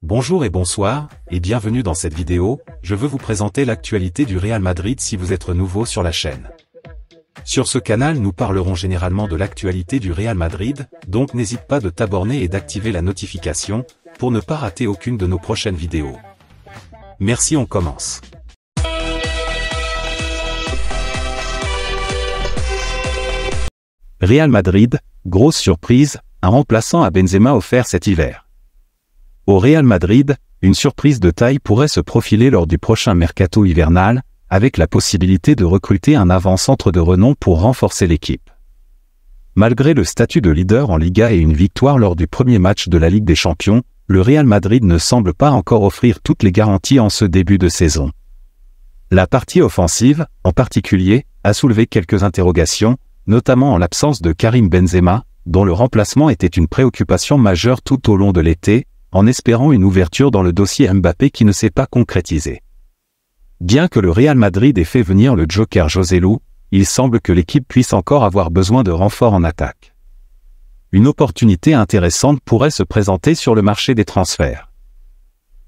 Bonjour et bonsoir, et bienvenue dans cette vidéo. Je veux vous présenter l'actualité du Real Madrid si vous êtes nouveau sur la chaîne. Sur ce canal nous parlerons généralement de l'actualité du Real Madrid, donc n'hésite pas de t'abonner et d'activer la notification, pour ne pas rater aucune de nos prochaines vidéos. Merci, on commence. Real Madrid, grosse surprise, un remplaçant à Benzema offert cet hiver. Au Real Madrid, une surprise de taille pourrait se profiler lors du prochain mercato hivernal, avec la possibilité de recruter un avant-centre de renom pour renforcer l'équipe. Malgré le statut de leader en Liga et une victoire lors du premier match de la Ligue des Champions, le Real Madrid ne semble pas encore offrir toutes les garanties en ce début de saison. La partie offensive, en particulier, a soulevé quelques interrogations, notamment en l'absence de Karim Benzema, dont le remplacement était une préoccupation majeure tout au long de l'été, en espérant une ouverture dans le dossier Mbappé qui ne s'est pas concrétisée. Bien que le Real Madrid ait fait venir le joker Joselu, il semble que l'équipe puisse encore avoir besoin de renforts en attaque. Une opportunité intéressante pourrait se présenter sur le marché des transferts.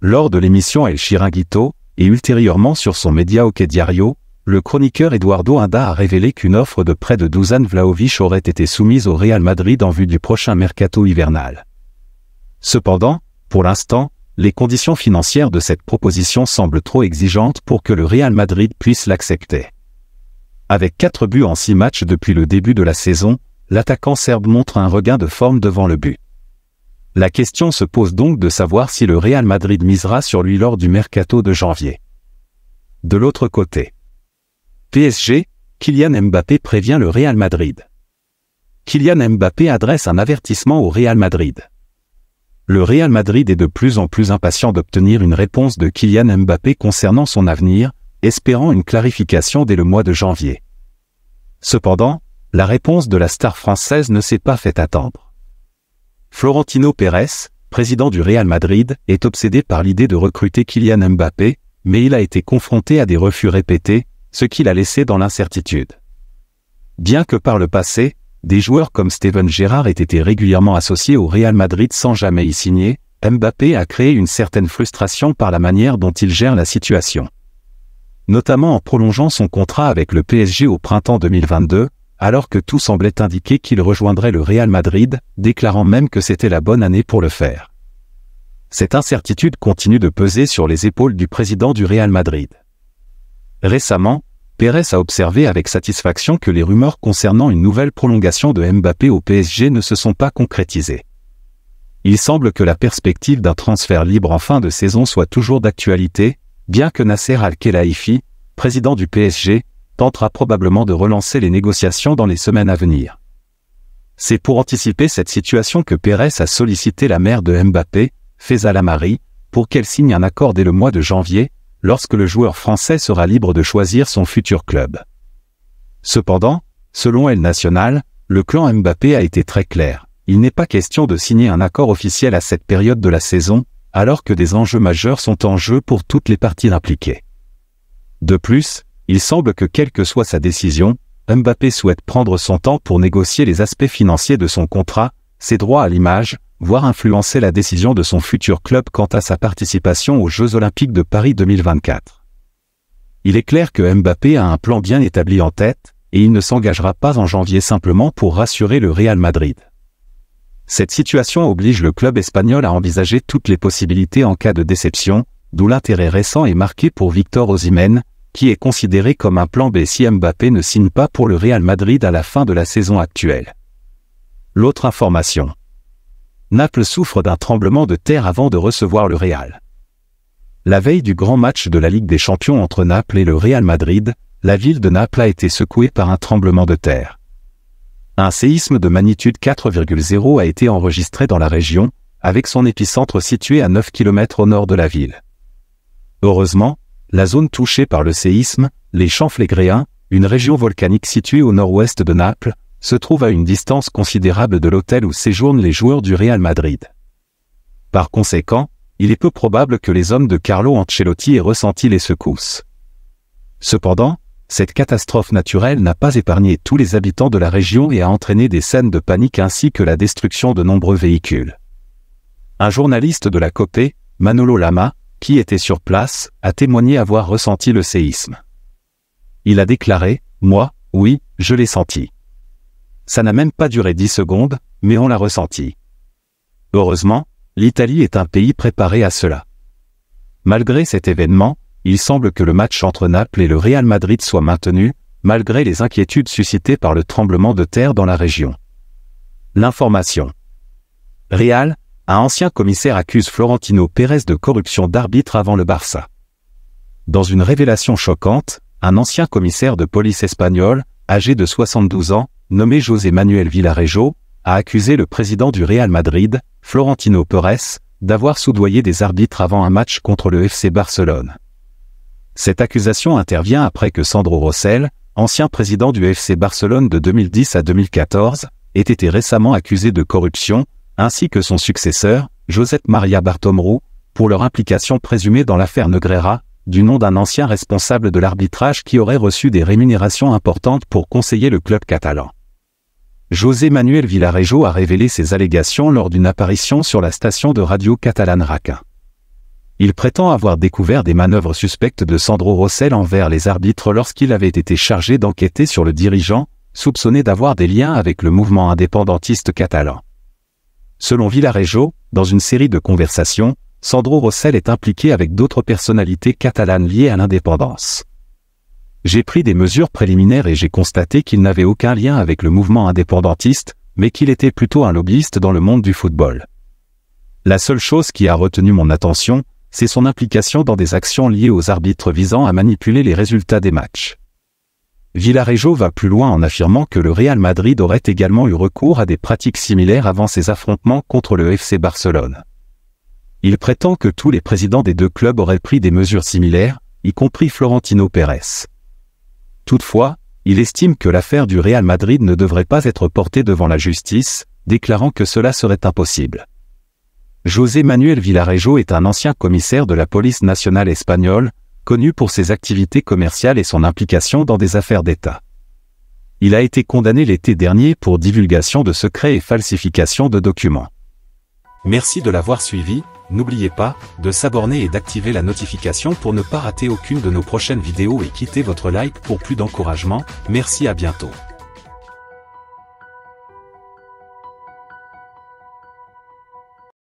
Lors de l'émission El Chiringuito, et ultérieurement sur son média OK Diario, le chroniqueur Eduardo Inda a révélé qu'une offre de prêt de Dusan Vlahovic aurait été soumise au Real Madrid en vue du prochain mercato hivernal. Cependant, pour l'instant, les conditions financières de cette proposition semblent trop exigeantes pour que le Real Madrid puisse l'accepter. Avec 4 buts en 6 matchs depuis le début de la saison, l'attaquant serbe montre un regain de forme devant le but. La question se pose donc de savoir si le Real Madrid misera sur lui lors du mercato de janvier. De l'autre côté, PSG, Kylian Mbappé prévient le Real Madrid. Kylian Mbappé adresse un avertissement au Real Madrid. Le Real Madrid est de plus en plus impatient d'obtenir une réponse de Kylian Mbappé concernant son avenir, espérant une clarification dès le mois de janvier. Cependant, la réponse de la star française ne s'est pas fait attendre. Florentino Pérez, président du Real Madrid, est obsédé par l'idée de recruter Kylian Mbappé, mais il a été confronté à des refus répétés, ce qui l'a laissé dans l'incertitude. Bien que par le passé, des joueurs comme Steven Gerrard aient été régulièrement associés au Real Madrid sans jamais y signer, Mbappé a créé une certaine frustration par la manière dont il gère la situation. Notamment en prolongeant son contrat avec le PSG au printemps 2022, alors que tout semblait indiquer qu'il rejoindrait le Real Madrid, déclarant même que c'était la bonne année pour le faire. Cette incertitude continue de peser sur les épaules du président du Real Madrid. Récemment, Pérez a observé avec satisfaction que les rumeurs concernant une nouvelle prolongation de Mbappé au PSG ne se sont pas concrétisées. Il semble que la perspective d'un transfert libre en fin de saison soit toujours d'actualité, bien que Nasser Al-Khelaifi, président du PSG, tentera probablement de relancer les négociations dans les semaines à venir. C'est pour anticiper cette situation que Pérez a sollicité la mère de Mbappé, Faisal Amari, pour qu'elle signe un accord dès le mois de janvier, lorsque le joueur français sera libre de choisir son futur club. Cependant, selon El Nacional, le clan Mbappé a été très clair. Il n'est pas question de signer un accord officiel à cette période de la saison, alors que des enjeux majeurs sont en jeu pour toutes les parties impliquées. De plus, il semble que quelle que soit sa décision, Mbappé souhaite prendre son temps pour négocier les aspects financiers de son contrat, ses droits à l'image, voire influencer la décision de son futur club quant à sa participation aux Jeux Olympiques de Paris 2024. Il est clair que Mbappé a un plan bien établi en tête, et il ne s'engagera pas en janvier simplement pour rassurer le Real Madrid. Cette situation oblige le club espagnol à envisager toutes les possibilités en cas de déception, d'où l'intérêt récent est marqué pour Victor Osimhen, qui est considéré comme un plan B si Mbappé ne signe pas pour le Real Madrid à la fin de la saison actuelle. L'autre information. Naples souffre d'un tremblement de terre avant de recevoir le Real. La veille du grand match de la Ligue des Champions entre Naples et le Real Madrid, la ville de Naples a été secouée par un tremblement de terre. Un séisme de magnitude 4,0 a été enregistré dans la région, avec son épicentre situé à 9 km au nord de la ville. Heureusement, la zone touchée par le séisme, les Champs Flégréens, une région volcanique située au nord-ouest de Naples, se trouve à une distance considérable de l'hôtel où séjournent les joueurs du Real Madrid. Par conséquent, il est peu probable que les hommes de Carlo Ancelotti aient ressenti les secousses. Cependant, cette catastrophe naturelle n'a pas épargné tous les habitants de la région et a entraîné des scènes de panique ainsi que la destruction de nombreux véhicules. Un journaliste de la COPE, Manolo Lama, qui était sur place, a témoigné avoir ressenti le séisme. Il a déclaré « Moi, oui, je l'ai senti. Ça n'a même pas duré 10 secondes, mais on l'a ressenti. » Heureusement, l'Italie est un pays préparé à cela. Malgré cet événement, il semble que le match entre Naples et le Real Madrid soit maintenu, malgré les inquiétudes suscitées par le tremblement de terre dans la région. L'information. Real, un ancien commissaire accuse Florentino Pérez de corruption d'arbitre avant le Barça. Dans une révélation choquante, un ancien commissaire de police espagnol, âgé de 72 ans, nommé José Manuel Villarejo, a accusé le président du Real Madrid, Florentino Pérez, d'avoir soudoyé des arbitres avant un match contre le FC Barcelone. Cette accusation intervient après que Sandro Rosell, ancien président du FC Barcelone de 2010 à 2014, ait été récemment accusé de corruption, ainsi que son successeur, Josep Maria Bartomeu, pour leur implication présumée dans l'affaire Negreira, du nom d'un ancien responsable de l'arbitrage qui aurait reçu des rémunérations importantes pour conseiller le club catalan. José Manuel Villarejo a révélé ces allégations lors d'une apparition sur la station de radio catalane RAC1. Il prétend avoir découvert des manœuvres suspectes de Sandro Rosell envers les arbitres lorsqu'il avait été chargé d'enquêter sur le dirigeant, soupçonné d'avoir des liens avec le mouvement indépendantiste catalan. Selon Villarejo, dans une série de conversations, Sandro Rosell est impliqué avec d'autres personnalités catalanes liées à l'indépendance. J'ai pris des mesures préliminaires et j'ai constaté qu'il n'avait aucun lien avec le mouvement indépendantiste, mais qu'il était plutôt un lobbyiste dans le monde du football. La seule chose qui a retenu mon attention, c'est son implication dans des actions liées aux arbitres visant à manipuler les résultats des matchs. Villarejo va plus loin en affirmant que le Real Madrid aurait également eu recours à des pratiques similaires avant ses affrontements contre le FC Barcelone. Il prétend que tous les présidents des deux clubs auraient pris des mesures similaires, y compris Florentino Pérez. Toutefois, il estime que l'affaire du Real Madrid ne devrait pas être portée devant la justice, déclarant que cela serait impossible. José Manuel Villarejo est un ancien commissaire de la police nationale espagnole, connu pour ses activités commerciales et son implication dans des affaires d'État. Il a été condamné l'été dernier pour divulgation de secrets et falsification de documents. Merci de l'avoir suivi, n'oubliez pas de s'abonner et d'activer la notification pour ne pas rater aucune de nos prochaines vidéos et quittez votre like pour plus d'encouragement, merci à bientôt.